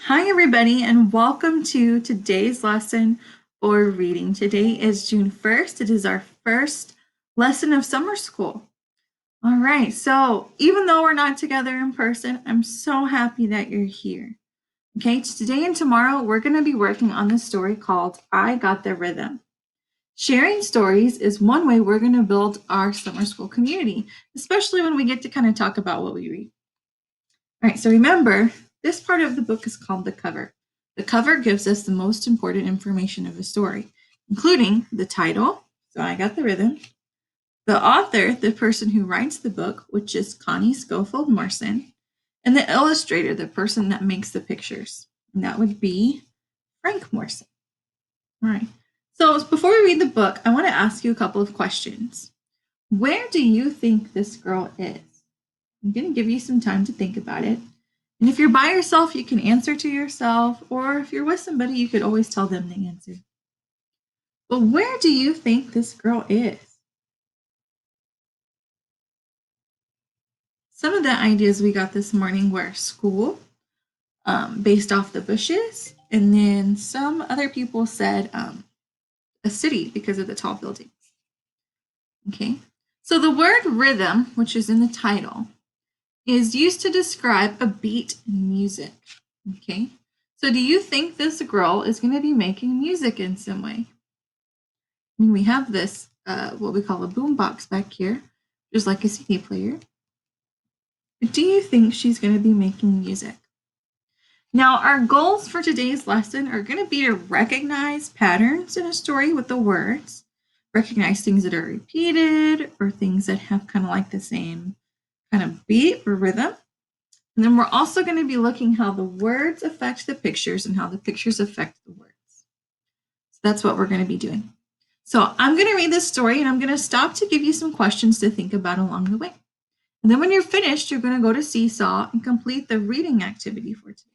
Hi, everybody, and welcome to today's lesson for reading. Today is June 1st. It is our first lesson of summer school. All right, so even though we're not together in person, I'm so happy that you're here. Okay, today and tomorrow, we're going to be working on the story called I Got the Rhythm. Sharing stories is one way we're going to build our summer school community, especially when we get to kind of talk about what we read. All right, so remember, this part of the book is called the cover. The cover gives us the most important information of a story, including the title, so I got the rhythm, the author, the person who writes the book, which is Connie Schofield Morrison, and the illustrator, the person that makes the pictures, and that would be Frank Morrison. All right, so before we read the book, I want to ask you a couple of questions. Where do you think this girl is? I'm going to give you some time to think about it. And if you're by yourself, you can answer to yourself, or if you're with somebody, you could always tell them the answer. But where do you think this girl is? Some of the ideas we got this morning were school, based off the bushes, and then some other people said a city because of the tall buildings. Okay, so the word rhythm, which is in the title, is used to describe a beat in music. Okay, so do you think this girl is going to be making music in some way? I mean, we have this, what we call a boombox back here, just like a CD player. But do you think she's going to be making music? Now, our goals for today's lesson are going to be to recognize patterns in a story with the words, recognize things that are repeated or things that have kind of like the same kind of beat or rhythm. And then we're also going to be looking how the words affect the pictures and how the pictures affect the words. So that's what we're going to be doing. So I'm going to read this story and I'm going to stop to give you some questions to think about along the way. And then when you're finished, you're going to go to Seesaw and complete the reading activity for today.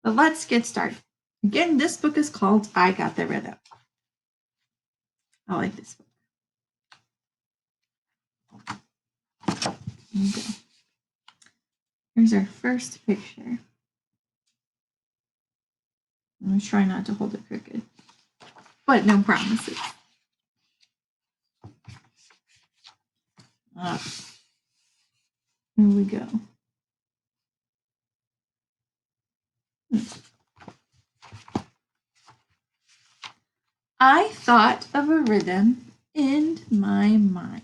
But let's get started. Again, this book is called I Got the Rhythm. I like this book. Here we go. Here's our first picture. I'm going to try not to hold it crooked, but no promises. Here we go. I thought of a rhythm in my mind.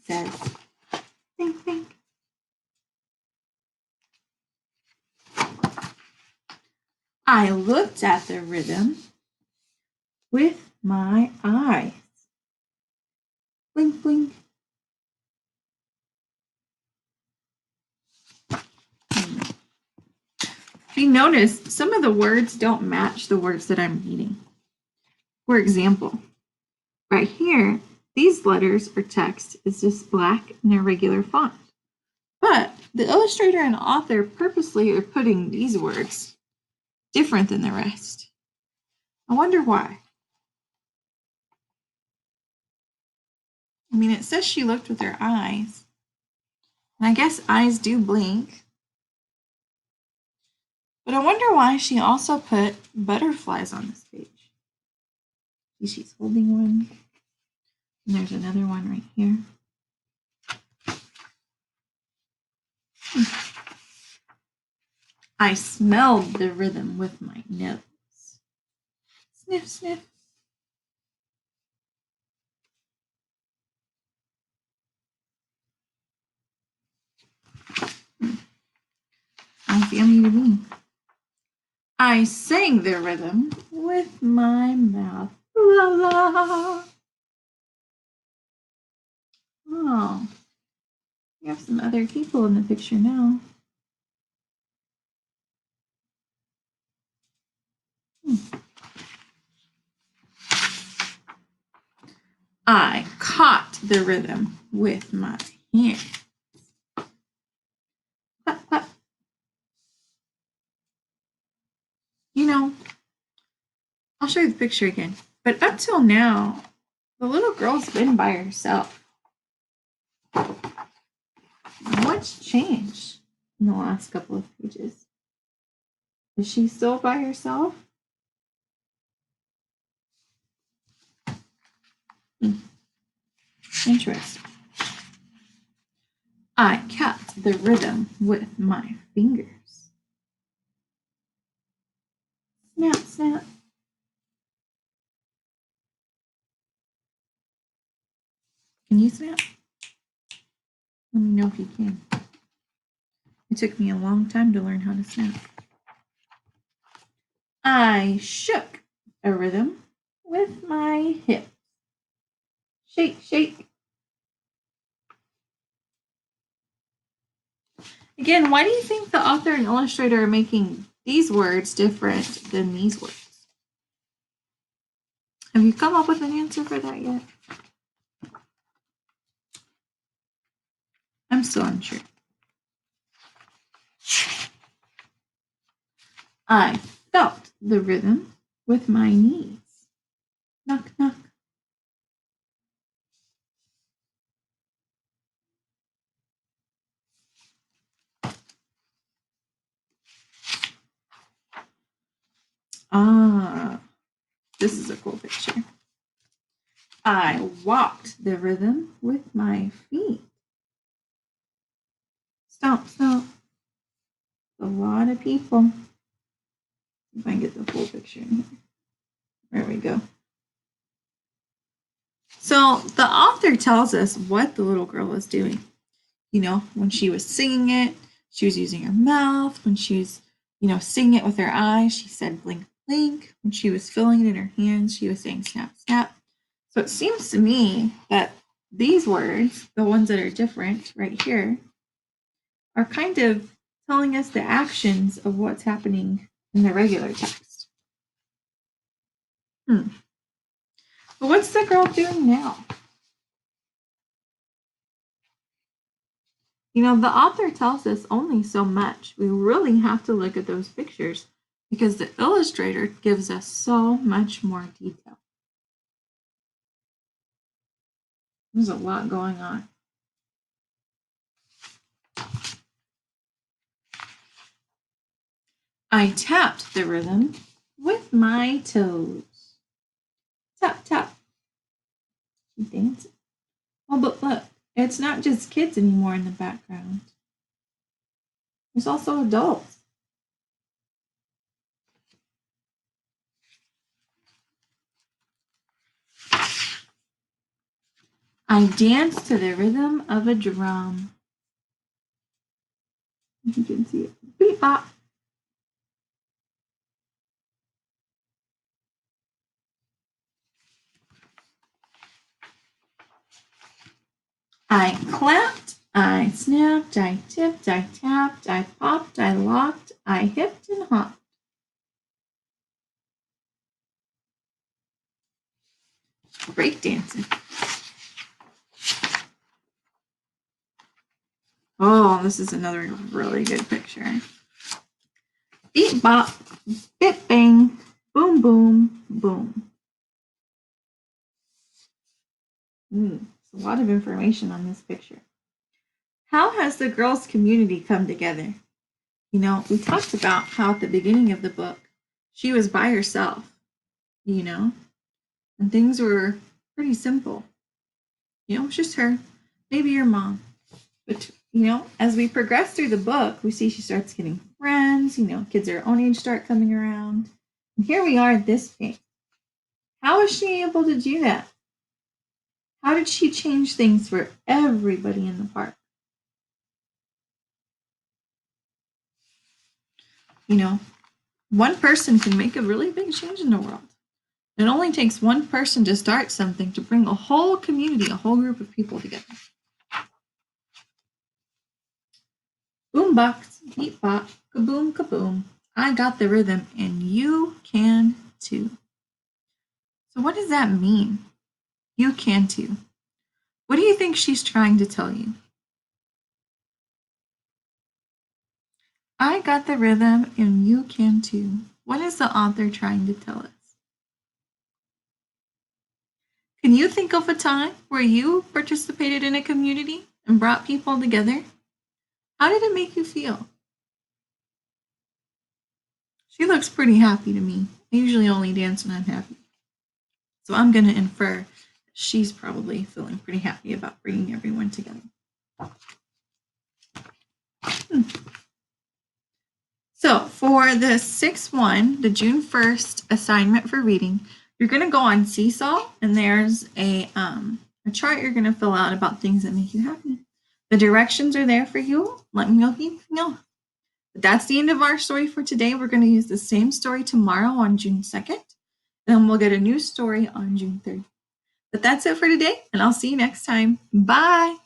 Says, think, think. I looked at the rhythm with my eyes. Blink, blink. If you notice, some of the words don't match the words that I'm reading. For example, right here, these letters or text is just black and irregular font. But the illustrator and author purposely are putting these words different than the rest. I wonder why. I mean, it says she looked with her eyes. And I guess eyes do blink. But I wonder why she also put butterflies on this page. See, she's holding one. And there's another one right here. I smelled the rhythm with my nose. Sniff, sniff. Sounds yummy to me. I sang the rhythm with my mouth. La la. Oh, we have some other people in the picture now. I caught the rhythm with my hand. You know, I'll show you the picture again. But up till now, the little girl's been by herself. What's changed in the last couple of pages? Is she still by herself? Interesting. I kept the rhythm with my fingers. Snap, snap. Can you snap? Let me know if you can. It took me a long time to learn how to snap. I shook a rhythm with my hips. Shake, shake. Again, why do you think the author and illustrator are making these words different than these words? Have you come up with an answer for that yet? I'm still unsure. I felt the rhythm with my knees. Knock, knock. Ah, this is a cool picture. I walked the rhythm with my feet. Stomp, stomp. A lot of people. If I can get the full picture in here. There we go. So the author tells us what the little girl was doing. You know, when she was singing it, she was using her mouth. When she was, singing it with her eyes, she said blink, blink. When she was filling it in her hands, she was saying snap, snap. So it seems to me that these words, the ones that are different right here, are kind of telling us the actions of what's happening in the regular text. But what's the girl doing now? You know, the author tells us only so much. We really have to look at those pictures because the illustrator gives us so much more detail. There's a lot going on. I tapped the rhythm with my toes. Tap, tap. She dances. Oh, but look, it's not just kids anymore in the background. There's also adults. I dance to the rhythm of a drum. You can see it. Beep bop. I clapped, I snapped, I tipped, I tapped, I popped, I locked, I hipped and hopped. Break dancing. Oh, this is another really good picture. Beat bop, bit bang, boom boom, boom. It's a lot of information on this picture. How has the girls' community come together? You know, we talked about how at the beginning of the book, she was by herself, and things were pretty simple. It was just her, maybe your mom. But, as we progress through the book, we see she starts getting friends, kids her own age start coming around. And here we are at this point. How is she able to do that? How did she change things for everybody in the park? One person can make a really big change in the world. It only takes one person to start something to bring a whole community, a whole group of people together. Boombox, beat bop, kaboom, kaboom. I got the rhythm, and you can too. So, what does that mean? You can too. What do you think she's trying to tell you? I got the rhythm, and you can too. What is the author trying to tell us? Can you think of a time where you participated in a community and brought people together? How did it make you feel? She looks pretty happy to me. I usually only dance when I'm happy. So I'm going to infer she's probably feeling pretty happy about bringing everyone together. So for the 6-1, the June 1st assignment for reading, you're going to go on Seesaw, and there's a chart you're going to fill out about things that make you happy. The directions are there for you. Let me know if you know. But that's the end of our story for today. We're going to use the same story tomorrow on June 2nd. Then we'll get a new story on June 3rd. But that's it for today, and I'll see you next time. Bye.